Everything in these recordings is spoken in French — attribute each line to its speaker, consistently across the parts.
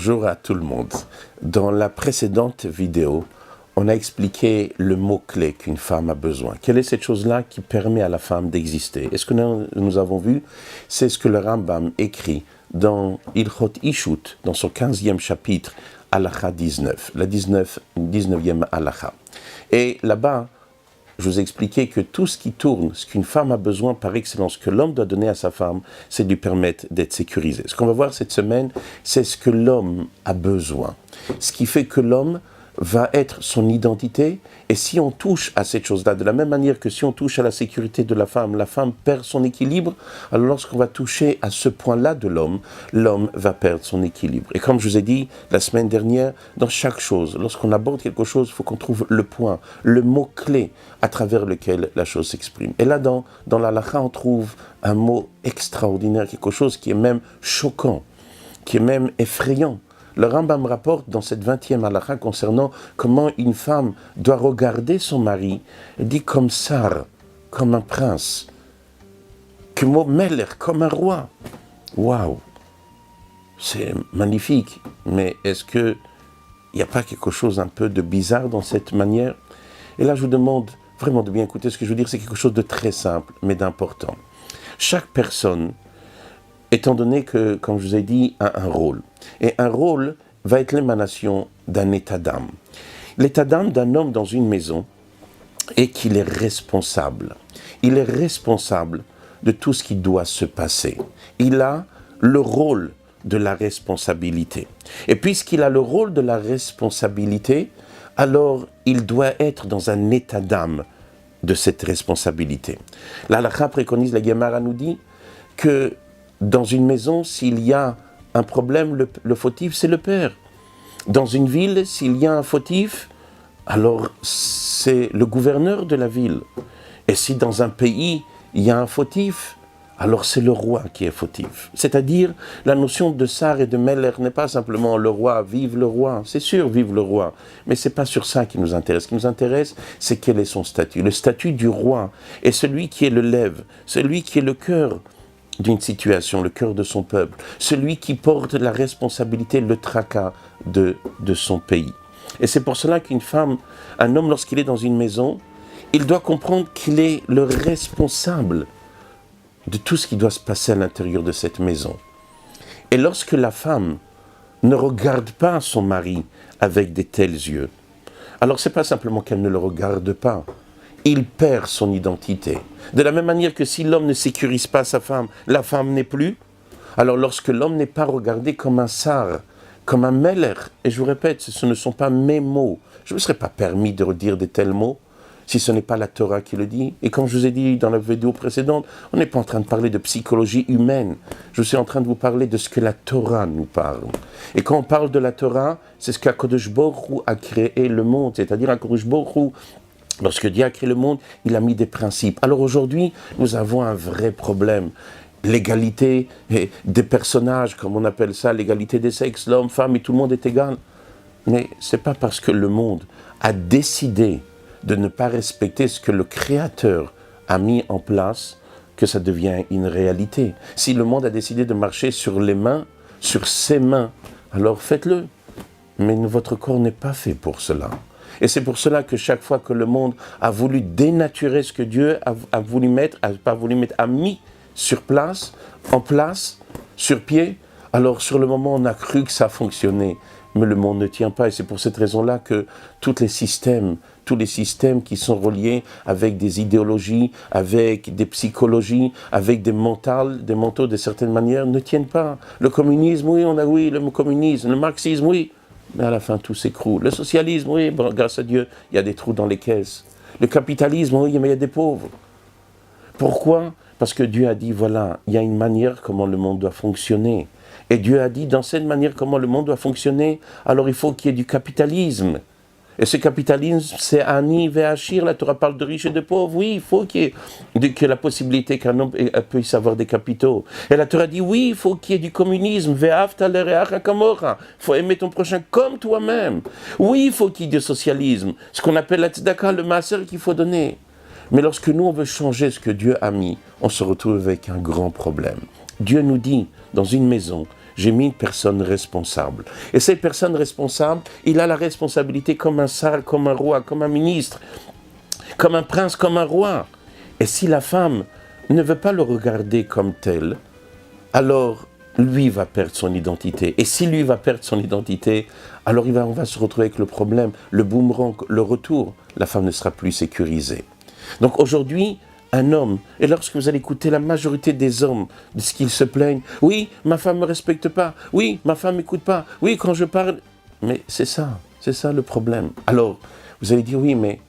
Speaker 1: Bonjour à tout le monde. Dans la précédente vidéo, on a expliqué le mot-clé qu'une femme a besoin. Quelle est cette chose-là qui permet à la femme d'exister? Et ce que nous avons vu, c'est ce que le Rambam écrit dans Ilchot Ishut, dans son 15e chapitre, Halakha 19, la 19e Halakha. Et là-bas, je vous ai expliqué que tout ce qui tourne, ce qu'une femme a besoin par excellence, que l'homme doit donner à sa femme, c'est de lui permettre d'être sécurisé. Ce qu'on va voir cette semaine, c'est ce que l'homme a besoin. Ce qui fait que l'homme va être son identité, et si on touche à cette chose-là, de la même manière que si on touche à la sécurité de la femme perd son équilibre, alors lorsqu'on va toucher à ce point-là de l'homme va perdre son équilibre. Et comme je vous ai dit la semaine dernière, dans chaque chose, lorsqu'on aborde quelque chose, il faut qu'on trouve le point, le mot-clé à travers lequel la chose s'exprime. Et là, dans la halakha, on trouve un mot extraordinaire, quelque chose qui est même choquant, qui est même effrayant. Le Rambam rapporte dans cette 20e halakha concernant comment une femme doit regarder son mari, il dit comme Sar, comme un prince, que mot Meler, comme un roi. Waouh, c'est magnifique, mais est-ce qu'il n'y a pas quelque chose un peu de bizarre dans cette manière? Et là je vous demande vraiment de bien écouter ce que je veux dire, c'est quelque chose de très simple, mais d'important. Chaque personne, étant donné que, comme je vous ai dit, a un rôle. Et un rôle va être l'émanation d'un état d'âme. L'état d'âme d'un homme dans une maison est qu'il est responsable. Il est responsable de tout ce qui doit se passer. Il a le rôle de la responsabilité. Et puisqu'il a le rôle de la responsabilité, alors il doit être dans un état d'âme de cette responsabilité. La halakha préconise, la Gemara nous dit que dans une maison, s'il y a un problème, le fautif, c'est le père. Dans une ville, s'il y a un fautif, alors c'est le gouverneur de la ville. Et si dans un pays, il y a un fautif, alors c'est le roi qui est fautif. C'est-à-dire, la notion de Sar et de Meller n'est pas simplement le roi, vive le roi. C'est sûr, vive le roi. Mais ce n'est pas sur ça qui nous intéresse. Ce qui nous intéresse, c'est quel est son statut. Le statut du roi est celui qui est le lève, celui qui est le cœur d'une situation, le cœur de son peuple, celui qui porte la responsabilité, le tracas de son pays. Et c'est pour cela qu'une femme, un homme, lorsqu'il est dans une maison, il doit comprendre qu'il est le responsable de tout ce qui doit se passer à l'intérieur de cette maison. Et lorsque la femme ne regarde pas son mari avec de tels yeux, alors c'est pas simplement qu'elle ne le regarde pas, il perd son identité. De la même manière que si l'homme ne sécurise pas sa femme, la femme n'est plus. Alors lorsque l'homme n'est pas regardé comme un Sar, comme un Meller, et je vous répète, ce ne sont pas mes mots, je ne me serais pas permis de redire de tels mots, si ce n'est pas la Torah qui le dit. Et comme je vous ai dit dans la vidéo précédente, on n'est pas en train de parler de psychologie humaine, je suis en train de vous parler de ce que la Torah nous parle. Et quand on parle de la Torah, c'est ce qu'Akadosh Baruch Hu a créé le monde, c'est-à-dire Akadosh Baruch Hu, lorsque Dieu a créé le monde, il a mis des principes. Alors aujourd'hui, nous avons un vrai problème. L'égalité des personnages, comme on appelle ça, l'égalité des sexes, l'homme, femme, et tout le monde est égal. Mais ce n'est pas parce que le monde a décidé de ne pas respecter ce que le Créateur a mis en place que ça devient une réalité. Si le monde a décidé de marcher sur les mains, sur ses mains, alors faites-le. Mais votre corps n'est pas fait pour cela. Et c'est pour cela que chaque fois que le monde a voulu dénaturer ce que Dieu a mis sur place, en place, sur pied, alors sur le moment on a cru que ça fonctionnait, mais le monde ne tient pas. Et c'est pour cette raison-là que tous les systèmes qui sont reliés avec des idéologies, avec des psychologies, avec des mentaux de certaines manières, ne tiennent pas. Le communisme, le communisme, le marxisme, oui. Mais à la fin, tout s'écroule. Le socialisme, oui, bon, grâce à Dieu, il y a des trous dans les caisses. Le capitalisme, oui, mais il y a des pauvres. Pourquoi? Parce que Dieu a dit, voilà, il y a une manière comment le monde doit fonctionner. Et Dieu a dit, dans cette manière comment le monde doit fonctionner, alors il faut qu'il y ait du capitalisme. Et ce capitalisme, c'est Ani Ve'achir, la Torah parle de riches et de pauvres. Oui, il faut qu'il y ait la possibilité qu'un homme puisse avoir des capitaux. Et la Torah dit, oui, il faut qu'il y ait du communisme. Ve'afta l'ereacha kamora. Il faut aimer ton prochain comme toi-même. Oui, il faut qu'il y ait du socialisme. Ce qu'on appelle la tzedaka, le maaser qu'il faut donner. Mais lorsque nous, on veut changer ce que Dieu a mis, on se retrouve avec un grand problème. Dieu nous dit, dans une maison, j'ai mis une personne responsable. Et cette personne responsable, il a la responsabilité comme un sar, comme un roi, comme un ministre, comme un prince, comme un roi. Et si la femme ne veut pas le regarder comme tel, alors lui va perdre son identité. Et si lui va perdre son identité, alors on va se retrouver avec le problème, le boomerang, le retour. La femme ne sera plus sécurisée. Donc aujourd'hui, un homme, et lorsque vous allez écouter la majorité des hommes, de ce qu'ils se plaignent, oui, ma femme ne me respecte pas, oui, ma femme m'écoute pas, oui, quand je parle, mais c'est ça le problème. Alors, vous allez dire, oui, mais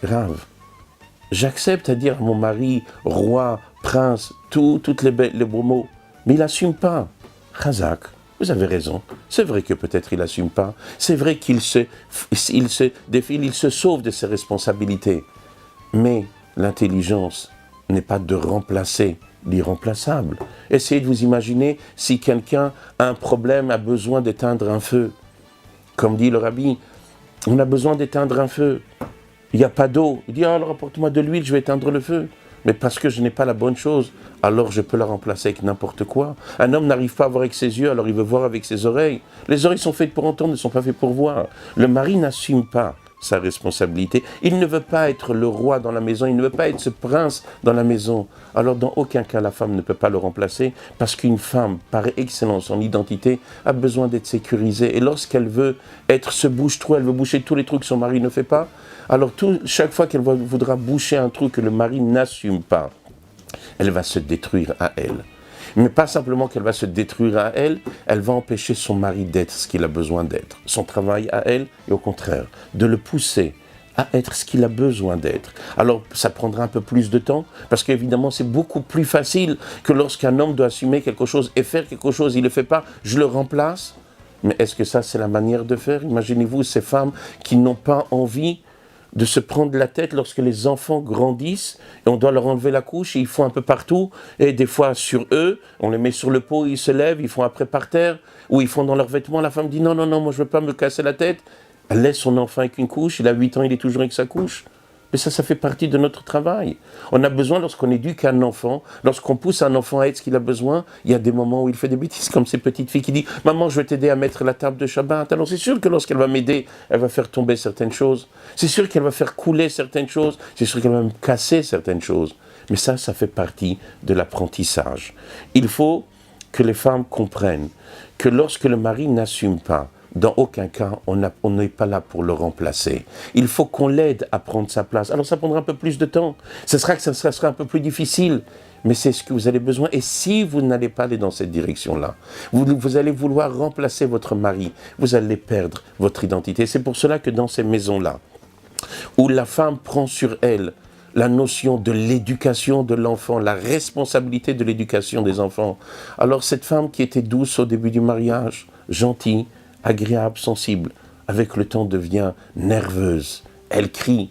Speaker 1: grave, j'accepte à dire à mon mari, roi, prince, toutes les beaux mots, mais il n'assume pas. Khazak, vous avez raison, c'est vrai que peut-être il n'assume pas, c'est vrai qu'il se défile, il se sauve de ses responsabilités, mais l'intelligence n'est pas de remplacer l'irremplaçable. Essayez de vous imaginer si quelqu'un a un problème, a besoin d'éteindre un feu. Comme dit le rabbi, on a besoin d'éteindre un feu. Il n'y a pas d'eau. Il dit, alors apporte-moi de l'huile, je vais éteindre le feu. Mais parce que je n'ai pas la bonne chose, alors je peux la remplacer avec n'importe quoi. Un homme n'arrive pas à voir avec ses yeux, alors il veut voir avec ses oreilles. Les oreilles sont faites pour entendre, ne sont pas faites pour voir. Le mari n'assume pas sa responsabilité. Il ne veut pas être le roi dans la maison, il ne veut pas être ce prince dans la maison. Alors dans aucun cas la femme ne peut pas le remplacer parce qu'une femme, par excellence en identité, a besoin d'être sécurisée. Et lorsqu'elle veut être ce bouche-trou, elle veut boucher tous les trucs que son mari ne fait pas, alors chaque fois qu'elle voudra boucher un trou que le mari n'assume pas, elle va se détruire à elle. Mais pas simplement qu'elle va se détruire à elle, elle va empêcher son mari d'être ce qu'il a besoin d'être. Son travail à elle, et au contraire, de le pousser à être ce qu'il a besoin d'être. Alors, ça prendra un peu plus de temps, parce qu'évidemment, c'est beaucoup plus facile que lorsqu'un homme doit assumer quelque chose et faire quelque chose, il ne le fait pas, je le remplace. Mais est-ce que ça, c'est la manière de faire? Imaginez-vous ces femmes qui n'ont pas envie de se prendre la tête lorsque les enfants grandissent et on doit leur enlever la couche et ils font un peu partout et des fois sur eux, on les met sur le pot, ils se lèvent, ils font après par terre ou ils font dans leurs vêtements, la femme dit non, moi je veux pas me casser la tête, elle laisse son enfant avec une couche, il a 8 ans, il est toujours avec sa couche. Mais ça fait partie de notre travail. On a besoin, lorsqu'on éduque un enfant, lorsqu'on pousse un enfant à être ce qu'il a besoin, il y a des moments où il fait des bêtises, comme ces petites filles qui disent « Maman, je vais t'aider à mettre la table de Shabbat. » Alors c'est sûr que lorsqu'elle va m'aider, elle va faire tomber certaines choses. C'est sûr qu'elle va faire couler certaines choses. C'est sûr qu'elle va même casser certaines choses. Mais ça fait partie de l'apprentissage. Il faut que les femmes comprennent que lorsque le mari n'assume pas, dans aucun cas, on n'est pas là pour le remplacer. Il faut qu'on l'aide à prendre sa place. Alors ça prendra un peu plus de temps. Ça sera un peu plus difficile. Mais c'est ce que vous avez besoin. Et si vous n'allez pas aller dans cette direction-là, vous allez vouloir remplacer votre mari, vous allez perdre votre identité. C'est pour cela que dans ces maisons-là, où la femme prend sur elle la notion de l'éducation de l'enfant, la responsabilité de l'éducation des enfants, alors cette femme qui était douce au début du mariage, gentille, agréable, sensible, avec le temps devient nerveuse, elle crie.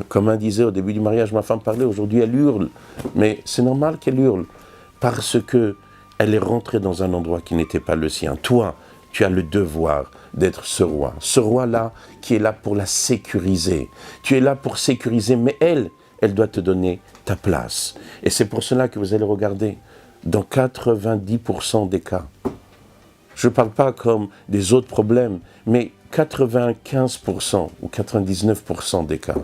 Speaker 1: Comme un disait au début du mariage, ma femme parlait, aujourd'hui elle hurle. Mais c'est normal qu'elle hurle, parce que elle est rentrée dans un endroit qui n'était pas le sien. Toi, tu as le devoir d'être ce roi-là qui est là pour la sécuriser. Tu es là pour sécuriser, mais elle doit te donner ta place. Et c'est pour cela que vous allez regarder, dans 90% des cas, je ne parle pas comme des autres problèmes, mais 95% ou 99% des cas,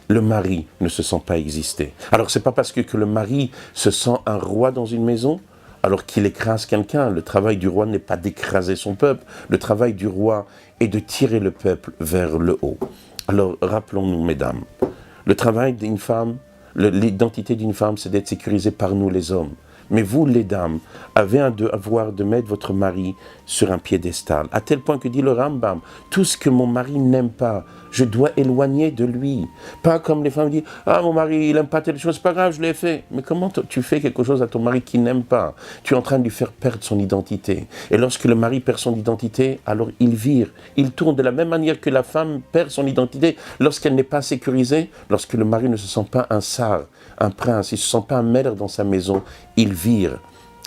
Speaker 1: le mari ne se sent pas exister. Alors ce n'est pas parce que le mari se sent un roi dans une maison, alors qu'il écrase quelqu'un. Le travail du roi n'est pas d'écraser son peuple, le travail du roi est de tirer le peuple vers le haut. Alors rappelons-nous, mesdames, le travail d'une femme, l'identité d'une femme, c'est d'être sécurisée par nous les hommes. Mais vous, les dames, avez un devoir de mettre votre mari sur un piédestal. À tel point que dit le Rambam, tout ce que mon mari n'aime pas, je dois éloigner de lui. Pas comme les femmes disent, ah mon mari, il n'aime pas telle chose, c'est pas grave, je l'ai fait. Mais comment tu fais quelque chose à ton mari qui n'aime pas? Tu es en train de lui faire perdre son identité. Et lorsque le mari perd son identité, alors il vire. Il tourne de la même manière que la femme perd son identité lorsqu'elle n'est pas sécurisée, lorsque le mari ne se sent pas un sar, un prince, il ne se sent pas un maître dans sa maison, il vire,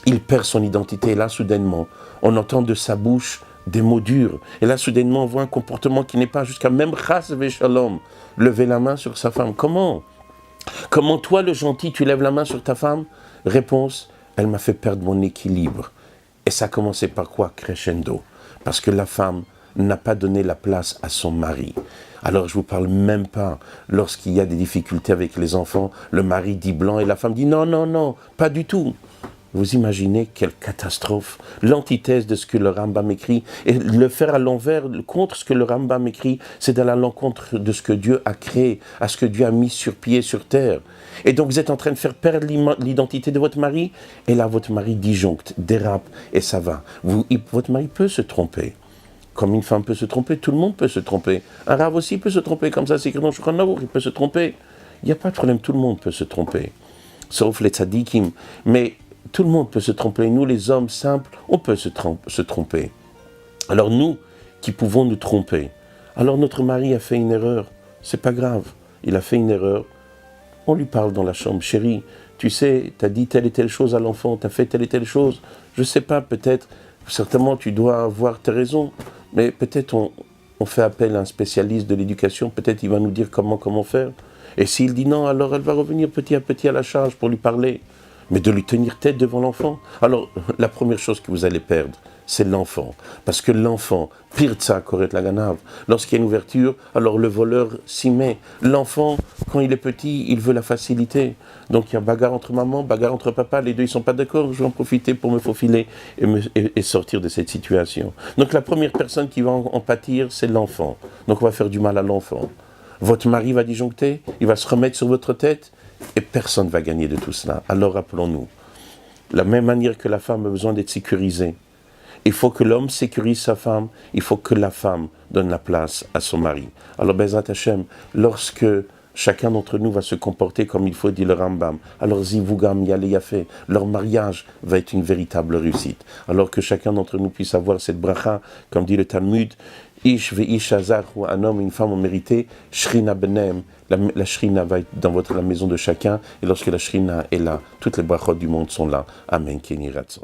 Speaker 1: il perd son identité. Et là, soudainement, on entend de sa bouche des mots durs. Et là, soudainement, on voit un comportement qui n'est pas jusqu'à même chas v'shalom, lever la main sur sa femme. Comment toi, le gentil, tu lèves la main sur ta femme? Réponse, elle m'a fait perdre mon équilibre. Et ça a commencé par quoi? Crescendo. Parce que la femme n'a pas donné la place à son mari. Alors je ne vous parle même pas, lorsqu'il y a des difficultés avec les enfants, le mari dit blanc et la femme dit non, non, non, pas du tout. Vous imaginez quelle catastrophe, l'antithèse de ce que le Rambam écrit, et le faire à l'envers, contre ce que le Rambam écrit, c'est d'aller à l'encontre de ce que Dieu a créé, à ce que Dieu a mis sur pied, sur terre. Et donc vous êtes en train de faire perdre l'identité de votre mari, et là votre mari disjoncte, dérape, et ça va. Votre mari peut se tromper. Comme une femme peut se tromper, tout le monde peut se tromper. Un rave aussi peut se tromper, comme ça c'est écrit dans Shulchan Aruch, il peut se tromper. Il n'y a pas de problème, tout le monde peut se tromper. Sauf les tzadikim. Mais tout le monde peut se tromper. Nous, les hommes simples, on peut se tromper. Alors nous, qui pouvons nous tromper, alors notre mari a fait une erreur, c'est pas grave. Il a fait une erreur, on lui parle dans la chambre. Chérie, tu sais, tu as dit telle et telle chose à l'enfant, tu as fait telle et telle chose. Je sais pas, peut-être, certainement tu dois avoir tes raisons. Mais peut-être on fait appel à un spécialiste de l'éducation, peut-être il va nous dire comment faire. Et s'il dit non, alors elle va revenir petit à petit à la charge pour lui parler. Mais de lui tenir tête devant l'enfant. Alors, la première chose que vous allez perdre, c'est l'enfant. Parce que l'enfant, pire de ça, Koret Laganav, lorsqu'il y a une ouverture, alors le voleur s'y met. L'enfant, quand il est petit, il veut la facilité. Donc il y a bagarre entre maman, bagarre entre papa, les deux ils ne sont pas d'accord, je vais en profiter pour me faufiler et sortir de cette situation. Donc la première personne qui va en pâtir, c'est l'enfant. Donc on va faire du mal à l'enfant. Votre mari va disjoncter, il va se remettre sur votre tête, et personne ne va gagner de tout cela. Alors rappelons-nous, la même manière que la femme a besoin d'être sécurisée, il faut que l'homme sécurise sa femme, il faut que la femme donne la place à son mari. Alors Bezrat Hashem, lorsque chacun d'entre nous va se comporter comme il faut, dit le Rambam, alors Zivugam Yale Yafé, leur mariage va être une véritable réussite. Alors que chacun d'entre nous puisse avoir cette bracha, comme dit le Talmud, Ish ve'ish hazar, ou un homme et une femme ont mérité, Shrina benem, la Shrina va être dans la maison de chacun, et lorsque la Shrina est là, toutes les brachot du monde sont là. Amen, Keni Ratson.